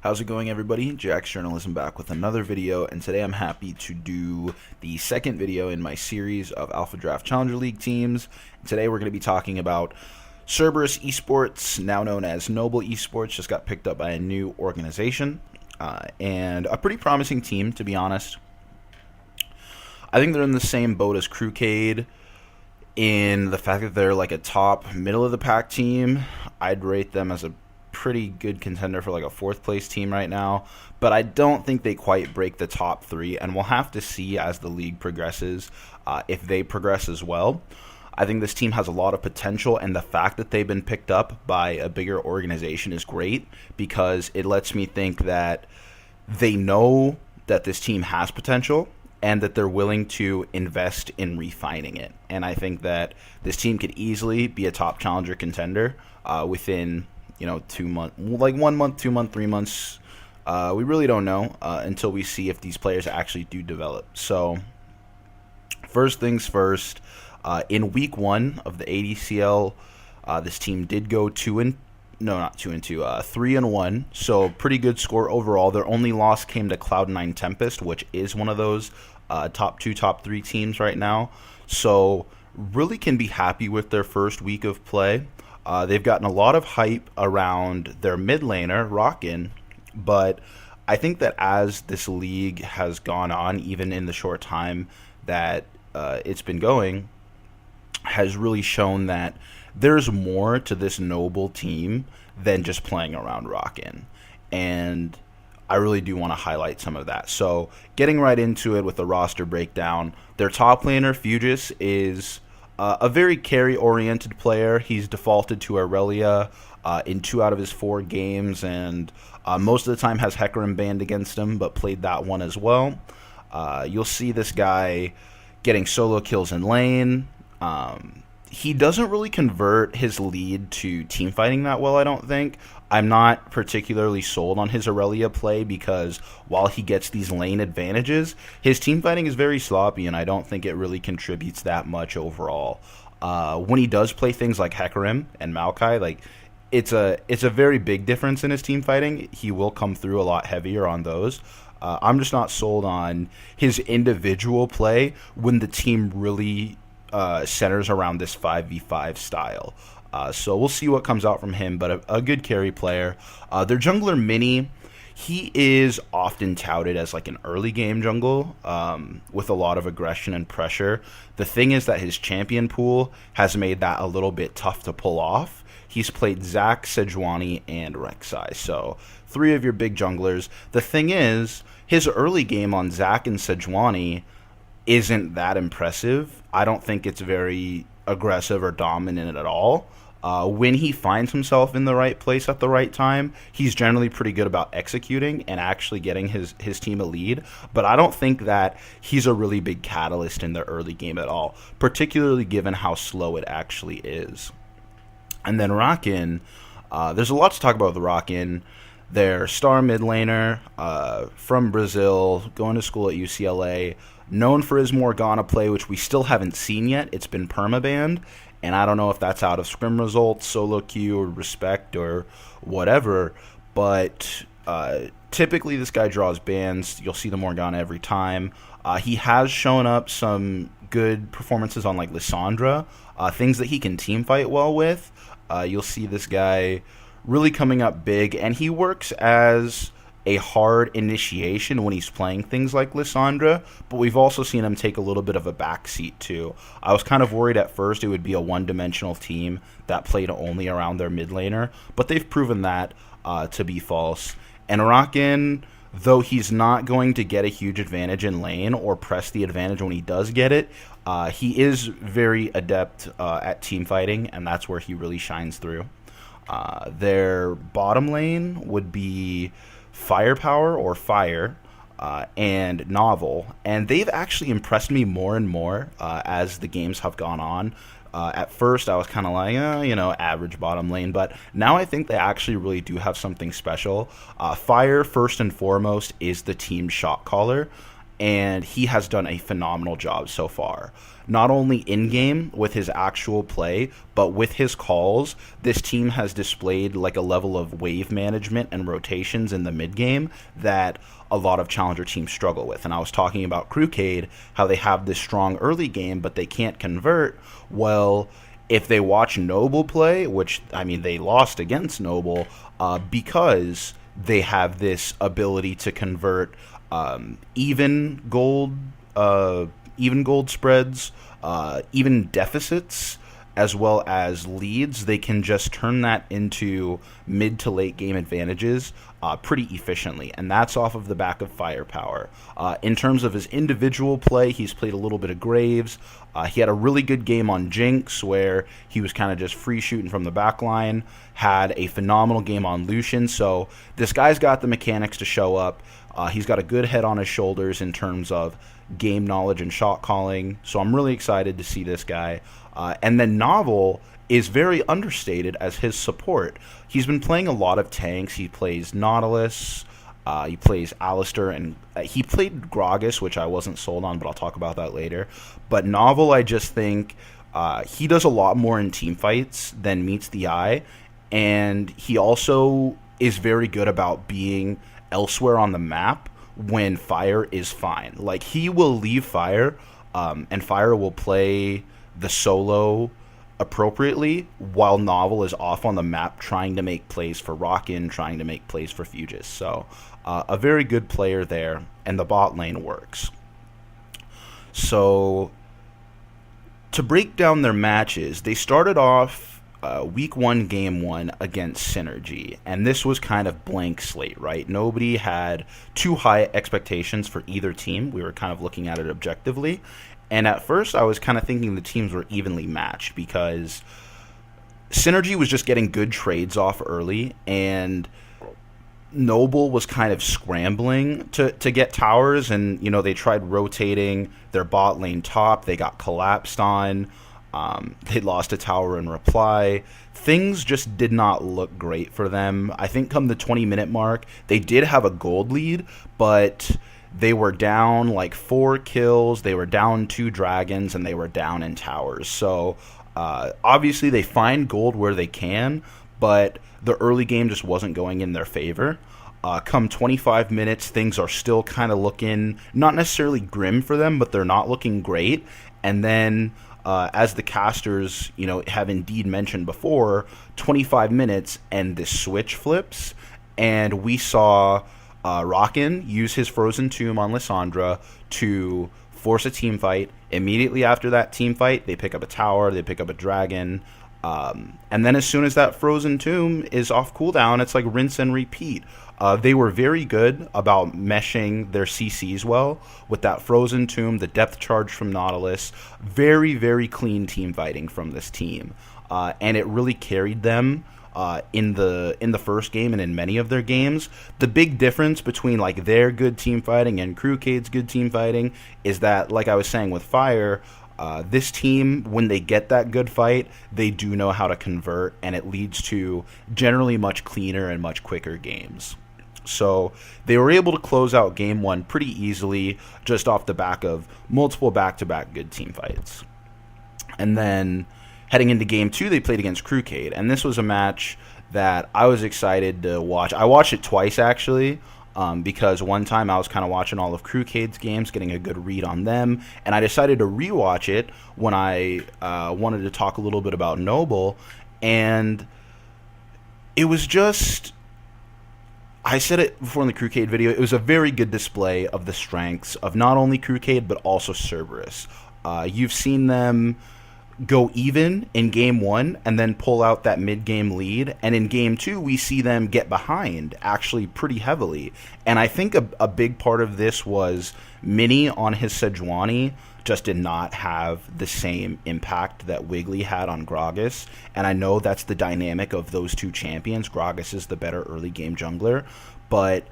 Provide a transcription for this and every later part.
How's it going, everybody? Jack's Journalism back with another video, and today I'm happy to do the second video in my series of Alpha Draft Challenger League teams. Today we're going to be talking about Cerberus eSports, now known as Noble Esports, just got picked up by a new organization, and a pretty promising team, to be honest. I think they're in the same boat as Crewcade in the fact that they're like a top middle-of-the-pack team. I'd rate them as a pretty good contender for like a fourth place team right now, but I don't think they quite break the top three, and we'll have to see as the league progresses if they progress as well. I think this team has a lot of potential, and the fact that they've been picked up by a bigger organization is great because it lets me think that they know that this team has potential and that they're willing to invest in refining it. And I think that this team could easily be a top challenger contender within 2 months, like 1 month, 2 months, 3 months. We really don't know until we see if these players actually do develop. So first things first, in week 1 of the ADCL, this team did go 3-1. So pretty good score overall. Their only loss came to Cloud9 Tempest, which is one of those top 2, top 3 teams right now. So really can be happy with their first week of play. They've gotten a lot of hype around their mid laner, Rockin', but I think that as this league has gone on, even in the short time that it's been going, has really shown that there's more to this Noble team than just playing around Rockin'. And I really do want to highlight some of that. So getting right into it with the roster breakdown, their top laner, Fugis, is a very carry-oriented player. He's defaulted to Aurelia in 2 out of his 4 games, and most of the time has Hecarim banned against him, but played that one as well. You'll see this guy getting solo kills in lane. He doesn't really convert his lead to team fighting that well, I don't think. I'm not particularly sold on his Aurelia play because while he gets these lane advantages, his team fighting is very sloppy, and I don't think it really contributes that much overall. When he does play things like Hecarim and Maokai, like it's a very big difference in his team fighting. He will come through a lot heavier on those. I'm just not sold on his individual play when the team really centers around this 5v5 style. So we'll see what comes out from him, but a good carry player. Their jungler, Mini, he is often touted as like an early game jungle with a lot of aggression and pressure. The thing is that his champion pool has made that a little bit tough to pull off. He's played Zac, Sejuani, and Rek'Sai, so 3 of your big junglers. The thing is, his early game on Zac and Sejuani isn't that impressive. I don't think it's very aggressive or dominant at all. When he finds himself in the right place at the right time, he's generally pretty good about executing and actually getting his team a lead. But I don't think that he's a really big catalyst in the early game at all, particularly given how slow it actually is. And then Rockin', there's a lot to talk about with Rockin'. They're star mid laner from Brazil, going to school at UCLA, known for his Morgana play, which we still haven't seen yet. It's been permabanned, and I don't know if that's out of scrim results, solo queue, or respect, or whatever, but typically this guy draws bans. You'll see the Morgana every time. He has shown up some good performances on like Lissandra, things that he can team fight well with. You'll see this guy really coming up big, and he works as a hard initiation when he's playing things like Lissandra, but we've also seen him take a little bit of a backseat too. I was kind of worried at first it would be a one-dimensional team that played only around their mid laner, but they've proven that to be false. And Rockin', though he's not going to get a huge advantage in lane or press the advantage when he does get it, he is very adept at team fighting, and that's where he really shines through. Their bottom lane would be Firepower or Fire and Novel, and they've actually impressed me more and more as the games have gone on. At first I was kind of like, average bottom lane, but now I think they actually really do have something special. Fire, first and foremost, is the team shot caller, and he has done a phenomenal job so far. Not only in-game with his actual play, but with his calls, this team has displayed like a level of wave management and rotations in the mid-game that a lot of challenger teams struggle with. And I was talking about Crewcade, how they have this strong early game, but they can't convert. Well, if they watch Noble play, which, I mean, they lost against Noble because they have this ability to convert even gold spreads, even deficits, as well as leads. They can just turn that into mid to late game advantages pretty efficiently, and that's off of the back of firepower. In terms of his individual play, he's played a little bit of Graves. He had a really good game on Jinx where he was kind of just free shooting from the back line. Had a phenomenal game on Lucian. So this guy's got the mechanics to show up. He's got a good head on his shoulders in terms of game knowledge and shot calling. So I'm really excited to see this guy. And then Novel is very understated as his support. He's been playing a lot of tanks. He plays Nautilus. He plays Alistair, and he played Gragas, which I wasn't sold on, but I'll talk about that later. But Novel, I just think he does a lot more in team fights than meets the eye, and he also is very good about being elsewhere on the map when Fire is fine. Like, he will leave Fire, and Fire will play the solo appropriately while Novel is off on the map trying to make plays for Rockin', trying to make plays for Fugis. So a very good player there, and the bot lane works. So to break down their matches, they started off week 1, game 1 against SYNRGY, and this was kind of blank slate, right? Nobody had too high expectations for either team. We were kind of looking at it objectively. And at first, I was kind of thinking the teams were evenly matched because SYNRGY was just getting good trades off early, and Noble was kind of scrambling to get towers, and, you know, they tried rotating their bot lane top. They got collapsed on. They lost a tower in reply. Things just did not look great for them. I think come the 20-minute mark, they did have a gold lead, but they were down like 4 kills, they were down 2 dragons, and they were down in towers. So obviously they find gold where they can, but the early game just wasn't going in their favor. Come 25 minutes, things are still kind of looking not necessarily grim for them, but they're not looking great. And then as the casters, you know, have indeed mentioned before, 25 minutes and this switch flips, and we saw Rockin' use his Frozen Tomb on Lissandra to force a team fight. Immediately after that team fight, they pick up a tower, they pick up a dragon, and then as soon as that Frozen Tomb is off cooldown, it's like rinse and repeat. They were very good about meshing their CCs well with that Frozen Tomb, the depth charge from Nautilus. Very, very clean team fighting from this team, and it really carried them in the first game and in many of their games. The big difference between like their good team fighting and Crewcade's good team fighting is that, like I was saying with Fire, this team, when they get that good fight, they do know how to convert, and it leads to generally much cleaner and much quicker games. So they were able to close out game 1 pretty easily just off the back of multiple back-to-back good team fights. And then heading into game 2, they played against Crewcade, and this was a match that I was excited to watch. I watched it twice, actually, because one time I was kind of watching all of Crewcade's games, getting a good read on them, and I decided to rewatch it when I wanted to talk a little bit about Noble, and it was just, I said it before in the Crewcade video, it was a very good display of the strengths of not only Crewcade, but also Cerberus. You've seen them go even in game 1 and then pull out that mid-game lead, and in game 2 we see them get behind actually pretty heavily. And I think a big part of this was Mini on his Sejuani just did not have the same impact that Wiggly had on Gragas, and I know that's the dynamic of those two champions. Gragas is the better early game jungler, but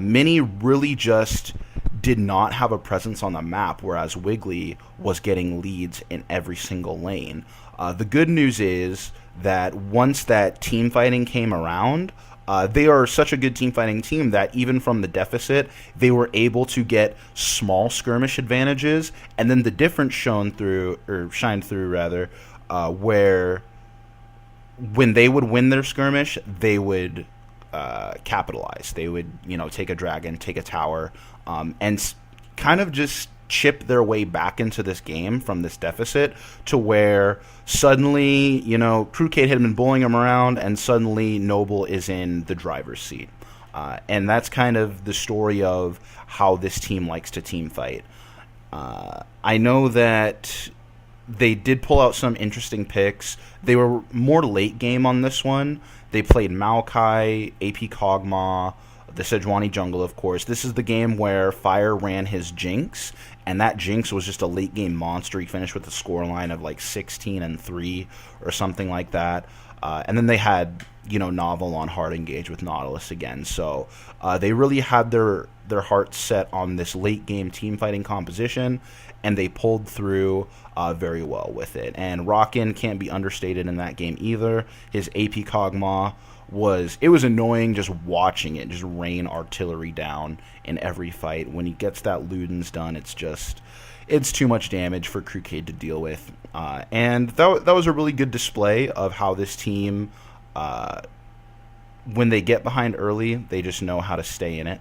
Mini really just did not have a presence on the map, whereas Wiggly was getting leads in every single lane. The good news is that once that team fighting came around, They are such a good team fighting team that even from the deficit, they were able to get small skirmish advantages, and then the difference shined through, rather, where when they would win their skirmish, they would capitalize. They would, take a dragon, take a tower, and kind of just chip their way back into this game from this deficit to where suddenly, Crewcade had been bullying them around, and suddenly Noble is in the driver's seat. And that's kind of the story of how this team likes to team fight. I know that they did pull out some interesting picks. They were more late game on this one. They played Maokai, AP Kog'Maw, the Sejuani jungle, of course. This is the game where Fire ran his Jinx, and that Jinx was just a late game monster. He finished with a scoreline of like 16-3 or something like that. And then they had, Novel on hard engage with Nautilus again. So they really had their hearts set on this late game team fighting composition, and they pulled through very well with it. And Rockin can't be understated in that game either. His AP Kog'Maw was annoying just watching it just rain artillery down in every fight. When he gets that Ludens done, it's too much damage for Crewcade to deal with. And that was a really good display of how this team, when they get behind early, they just know how to stay in it.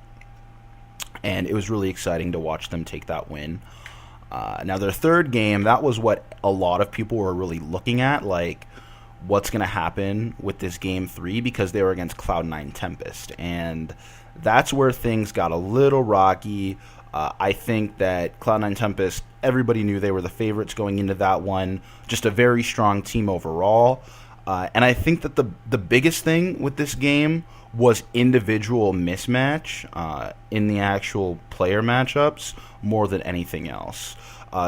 And it was really exciting to watch them take that win. Now, their third game, that was what a lot of people were really looking at, like, what's going to happen with this game 3, because they were against Cloud9 Tempest. And that's where things got a little rocky. I think that Cloud9 Tempest, everybody knew they were the favorites going into that one. Just a very strong team overall. And I think that the biggest thing with this game was individual mismatch in the actual player matchups more than anything else.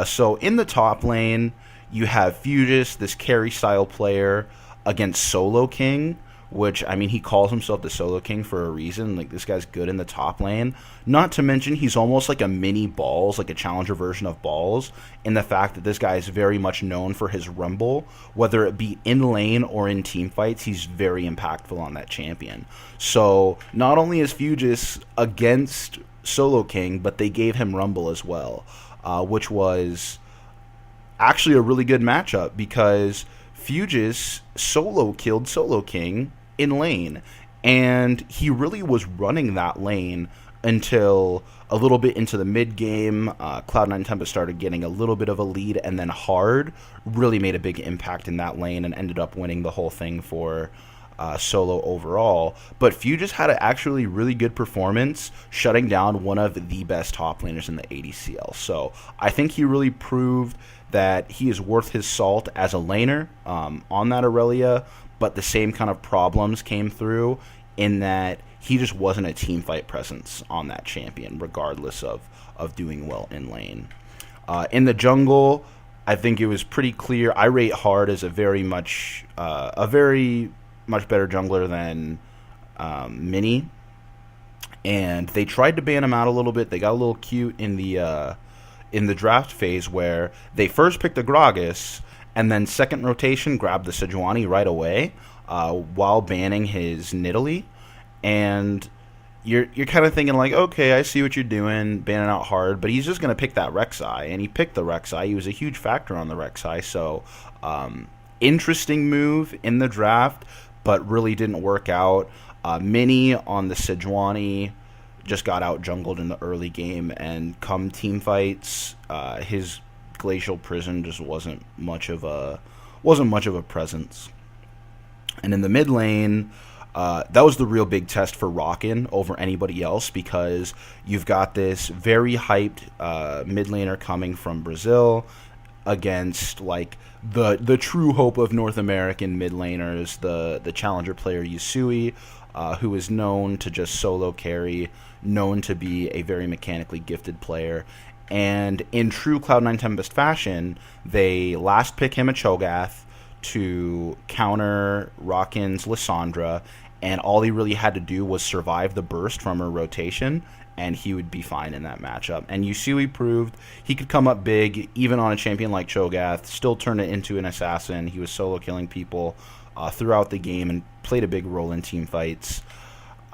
So in the top lane, you have Fugis, this carry-style player, against Solo King, which, I mean, he calls himself the Solo King for a reason. Like, this guy's good in the top lane. Not to mention, he's almost like a mini Balls, like a challenger version of Balls, in the fact that this guy is very much known for his rumble. Whether it be in lane or in team fights, he's very impactful on that champion. So, not only is Fugis against Solo King, but they gave him rumble as well, which was actually a really good matchup, because Fugis solo killed Solo King in lane, and he really was running that lane until a little bit into the mid game. Cloud9 Tempest started getting a little bit of a lead, and then Hard really made a big impact in that lane and ended up winning the whole thing for Solo overall. But Fugis had an actually really good performance, shutting down one of the best top laners in the ADCL. So I think he really proved that he is worth his salt as a laner on that Aurelia, but the same kind of problems came through in that he just wasn't a team fight presence on that champion, regardless of doing well in lane. In the jungle, I think it was pretty clear. I rate Hard as a very much better jungler than Mini, and they tried to ban him out a little bit. They got a little cute in the draft phase where they first picked the Gragas, and then second rotation grabbed the Sejuani right away while banning his Nidalee. And you're kind of thinking like, okay, I see what you're doing, banning out Hard, but he's just going to pick that Rek'Sai, and he picked the Rek'Sai. He was a huge factor on the Rek'Sai, so interesting move in the draft, but really didn't work out. Mini on the Sejuani just got out jungled in the early game, and come team fights, his Glacial Prison just wasn't much of a presence. And in the mid lane, that was the real big test for Rockin over anybody else, because you've got this very hyped mid laner coming from Brazil against like the true hope of North American mid laners, the challenger player Yusui, who is known to just solo carry, known to be a very mechanically gifted player. And in true Cloud9 Tempest fashion, they last pick him a Cho'Gath to counter Rockin's Lissandra, and all he really had to do was survive the burst from her rotation, and he would be fine in that matchup. And Yusui proved he could come up big, even on a champion like Cho'Gath, still turn it into an assassin. He was solo killing people throughout the game and played a big role in team fights.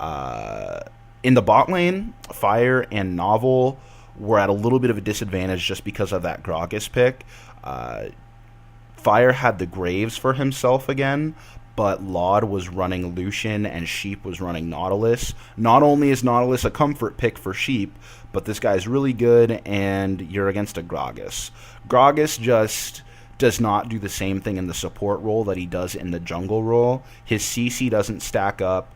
In the bot lane, Fire and Novel were at a little bit of a disadvantage just because of that Gragas pick. Fire had the Graves for himself again, but Laud was running Lucian and Sheep was running Nautilus. Not only is Nautilus a comfort pick for Sheep, but this guy's really good, and you're against a Gragas. Gragas just does not do the same thing in the support role that he does in the jungle role. His CC doesn't stack up,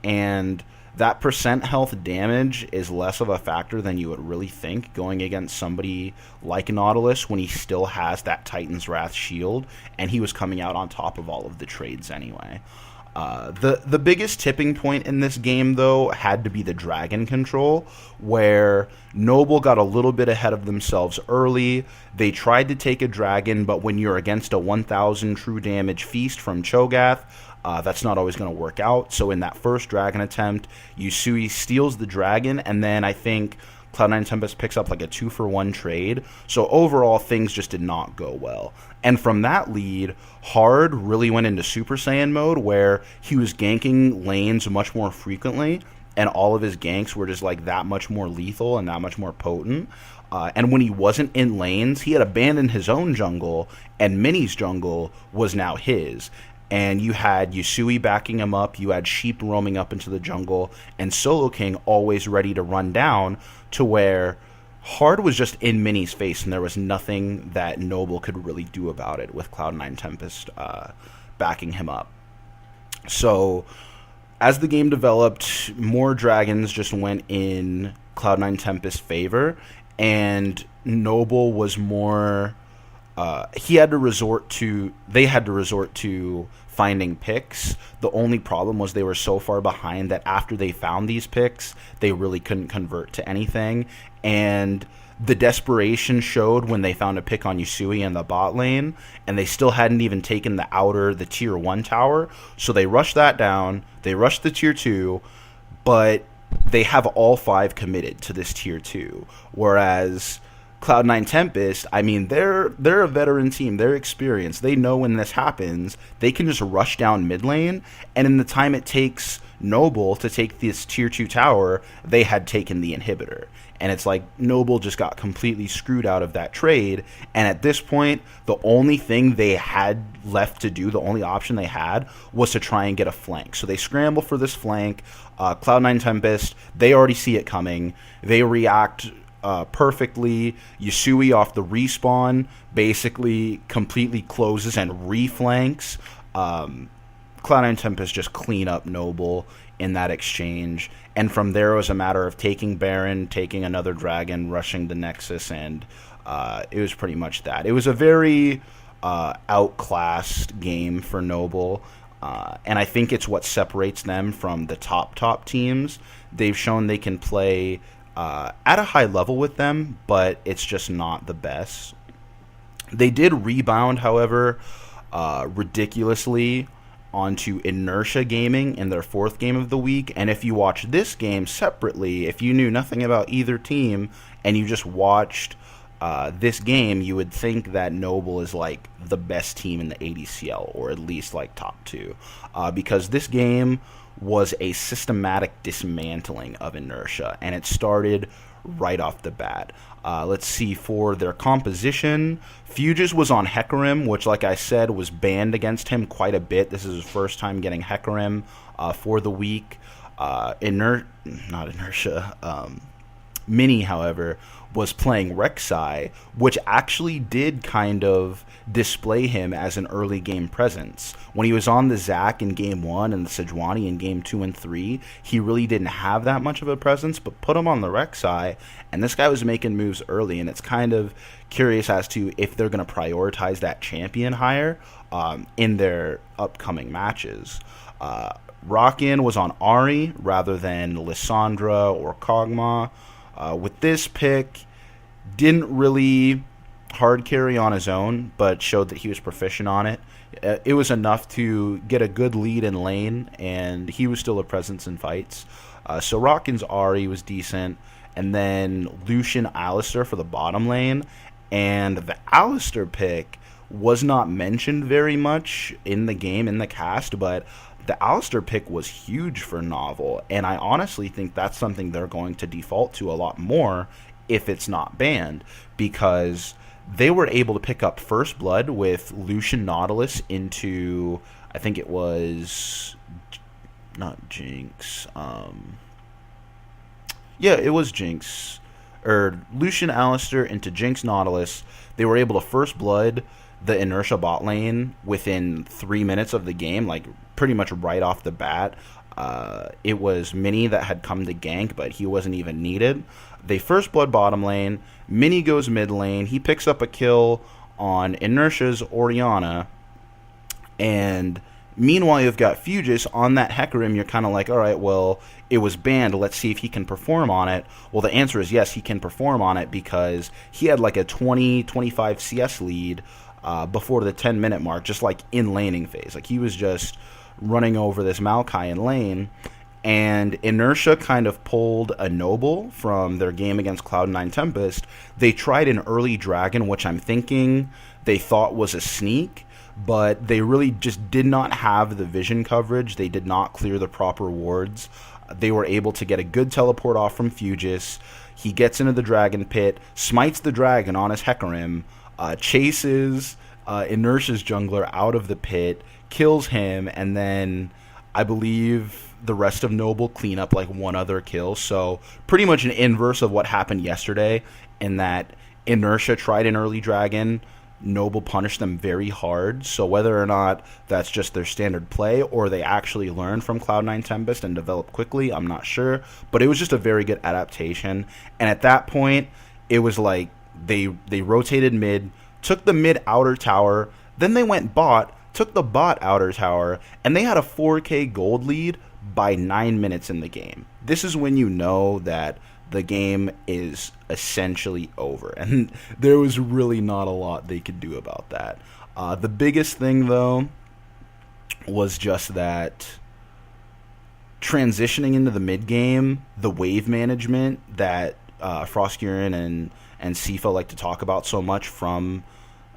and that percent health damage is less of a factor than you would really think going against somebody like Nautilus when he still has that Titan's Wrath shield, and he was coming out on top of all of the trades anyway. The biggest tipping point in this game, though, had to be the dragon control, where Noble got a little bit ahead of themselves early. They tried to take a dragon, but when you're against a 1,000 true damage feast from Cho'Gath, that's not always going to work out. So in that first dragon attempt, Yusui steals the dragon, and then I think Cloud9 Tempest picks up like a 2-for-1 trade. So overall, things just did not go well. And from that lead, Hard really went into Super Saiyan mode, where he was ganking lanes much more frequently, and all of his ganks were just like that much more lethal and that much more potent. And when he wasn't in lanes, he had abandoned his own jungle, and Minnie's jungle was now his. And you had Yusui backing him up, you had Sheep roaming up into the jungle, and Solo King always ready to run down, to where Hard was just in Minnie's face, and there was nothing that Noble could really do about it with Cloud9 Tempest backing him up. So as the game developed, more dragons just went in Cloud9 Tempest's favor, and Noble was more... they had to resort to finding picks. The only problem was they were so far behind that after they found these picks, they really couldn't convert to anything. And the desperation showed when they found a pick on Yusui in the bot lane, and they still hadn't even taken the tier 1 tower. So they rushed that down, they rushed the tier 2, but they have all 5 committed to this tier 2. Whereas Cloud9 Tempest, I mean, they're a veteran team. They're experienced. They know when this happens, they can just rush down mid lane, and in the time it takes Noble to take this tier 2 tower, they had taken the inhibitor. And it's like Noble just got completely screwed out of that trade, and at this point, the only thing they had left to do, the only option they had, was to try and get a flank. So they scramble for this flank. Cloud9 Tempest, they already see it coming. They react perfectly. Yusui off the respawn basically completely closes and reflanks. Cloud9 Tempest just clean up Noble in that exchange, and from there it was a matter of taking Baron, taking another dragon, rushing the Nexus, and it was pretty much that. It was a very outclassed game for Noble, and I think it's what separates them from the top teams. They've shown they can play at a high level with them, but it's just not the best. They did rebound, however, ridiculously onto Inertia Gaming in their 4th game of the week. And if you watch this game separately, if you knew nothing about either team and you just watched this game, you would think that Noble is like the best team in the ADCL, or at least like top 2, because this game was a systematic dismantling of Inertia, and it started right off the bat. Let's see, for their composition, Fuges was on Hecarim, which, like I said, was banned against him quite a bit. This is his first time getting Hecarim for the week. Mini, however, was playing Rek'Sai, which actually did kind of display him as an early game presence. When he was on the Zac in game 1 and the Sejuani in game 2 and 3, he really didn't have that much of a presence, but put him on the Rek'Sai, and this guy was making moves early, and it's kind of curious as to if they're going to prioritize that champion higher in their upcoming matches. Rockin was on Ahri rather than Lissandra or Kog'Maw. With this pick, didn't really hard carry on his own, but showed that he was proficient on it. It was enough to get a good lead in lane, and he was still a presence in fights. So Rockin's Ahri was decent, and then Lucian Alistar for the bottom lane. And the Alistar pick was not mentioned very much in the game, in the cast, but the Alistair pick was huge for Novel, and I honestly think that's something they're going to default to a lot more if it's not banned, because they were able to pick up First Blood with Lucian Nautilus into, I think it was not Jinx. Yeah, it was Jinx. Or Lucian Alistair into Jinx Nautilus. They were able to First Blood the Inertia bot lane within 3 minutes of the game, like pretty much right off the bat. It was Mini that had come to gank, but he wasn't even needed. They First Blood bottom lane. Mini goes mid lane. He picks up a kill on Inertia's Orianna. And meanwhile, you've got Fugis on that Hecarim. You're kind of like, all right, well, it was banned. Let's see if he can perform on it. Well, the answer is yes, he can perform on it, because he had like a 20-25 CS lead before the 10-minute mark, just like in laning phase. Like, he was just running over this Maokai in lane. And Inertia kind of pulled a Noble from their game against Cloud9 Tempest. They tried an early Dragon, which I'm thinking they thought was a sneak, but they really just did not have the vision coverage. They did not clear the proper wards. They were able to get a good teleport off from Fugis. He gets into the Dragon Pit, smites the Dragon on his Hecarim, chases Inertia's jungler out of the pit, kills him, and then I believe the rest of Noble clean up like one other kill. So pretty much an inverse of what happened yesterday, in that Inertia tried an early Dragon, Noble punished them very hard. So whether or not that's just their standard play or they actually learned from Cloud9 Tempest and developed quickly, I'm not sure. But it was just a very good adaptation. And at that point, it was like they rotated mid, took the mid outer tower, then they went bot, took the bot outer tower, and they had a 4K gold lead by 9 minutes in the game. This is when you know that the game is essentially over, and there was really not a lot they could do about that. The biggest thing, though, was just that transitioning into the mid game, the wave management that Froskurin and Sifa like to talk about so much from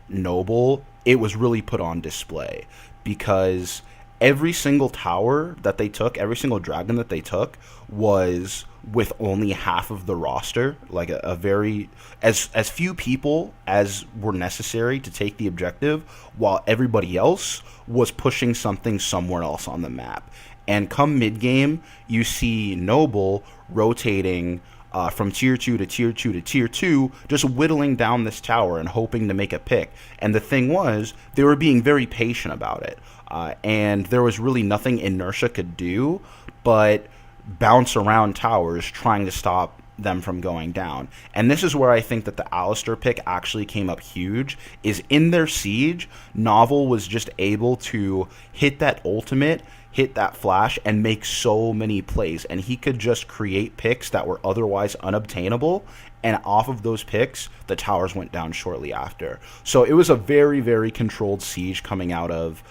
Noble, it was really put on display, because every single tower that they took, every single dragon that they took, was with only half of the roster, like a very as few people as were necessary to take the objective, while everybody else was pushing something somewhere else on the map. And come mid game, you see Noble rotating from tier 2 to tier 2 to tier 2, just whittling down this tower and hoping to make a pick. And the thing was, they were being very patient about it. And there was really nothing Inertia could do but bounce around towers trying to stop them from going down. And this is where I think that the Alistair pick actually came up huge, is in their siege, Novel was just able to hit that ultimate, hit that flash, and make so many plays. And he could just create picks that were otherwise unobtainable, and off of those picks, the towers went down shortly after. So it was a very, very controlled siege coming out of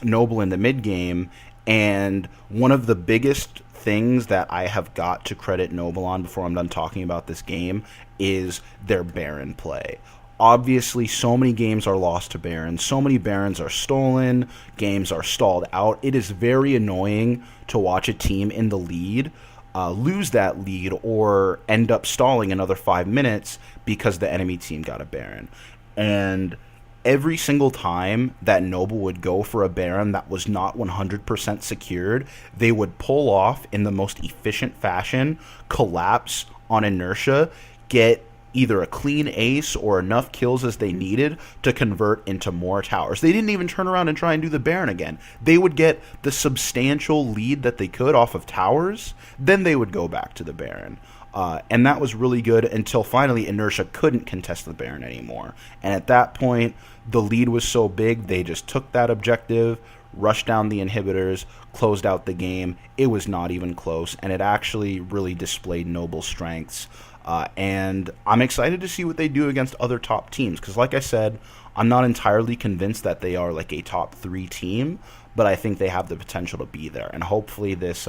Noble in the mid game. And one of the biggest things that I have got to credit Noble on before I'm done talking about this game is their Baron play. Obviously, so many games are lost to Baron. So many Barons are stolen. Games are stalled out. It is very annoying to watch a team in the lead lose that lead or end up stalling another 5 minutes because the enemy team got a Baron. And every single time that Noble would go for a Baron that was not 100% secured, they would pull off in the most efficient fashion, collapse on Inertia, get either a clean ace or enough kills as they needed to convert into more towers. They didn't even turn around and try and do the Baron again. They would get the substantial lead that they could off of towers, then they would go back to the Baron. And that was really good until finally Inertia couldn't contest the Baron anymore. And at that point, the lead was so big, they just took that objective, rushed down the inhibitors, closed out the game. It was not even close, and it actually really displayed Noble's strengths. And I'm excited to see what they do against other top teams, because like I said, I'm not entirely convinced that they are like a top 3 team, but I think they have the potential to be there. And hopefully this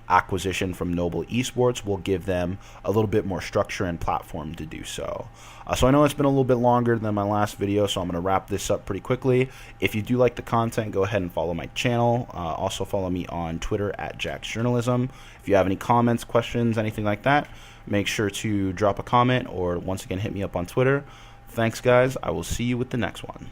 acquisition from Noble Esports will give them a little bit more structure and platform to do so. So I know it's been a little bit longer than my last video, so I'm going to wrap this up pretty quickly. If you do like the content, go ahead and follow my channel. Also follow me on Twitter at JaxJournalism. If you have any comments, questions, anything like that, make sure to drop a comment or once again hit me up on Twitter. Thanks, guys. I will see you with the next one.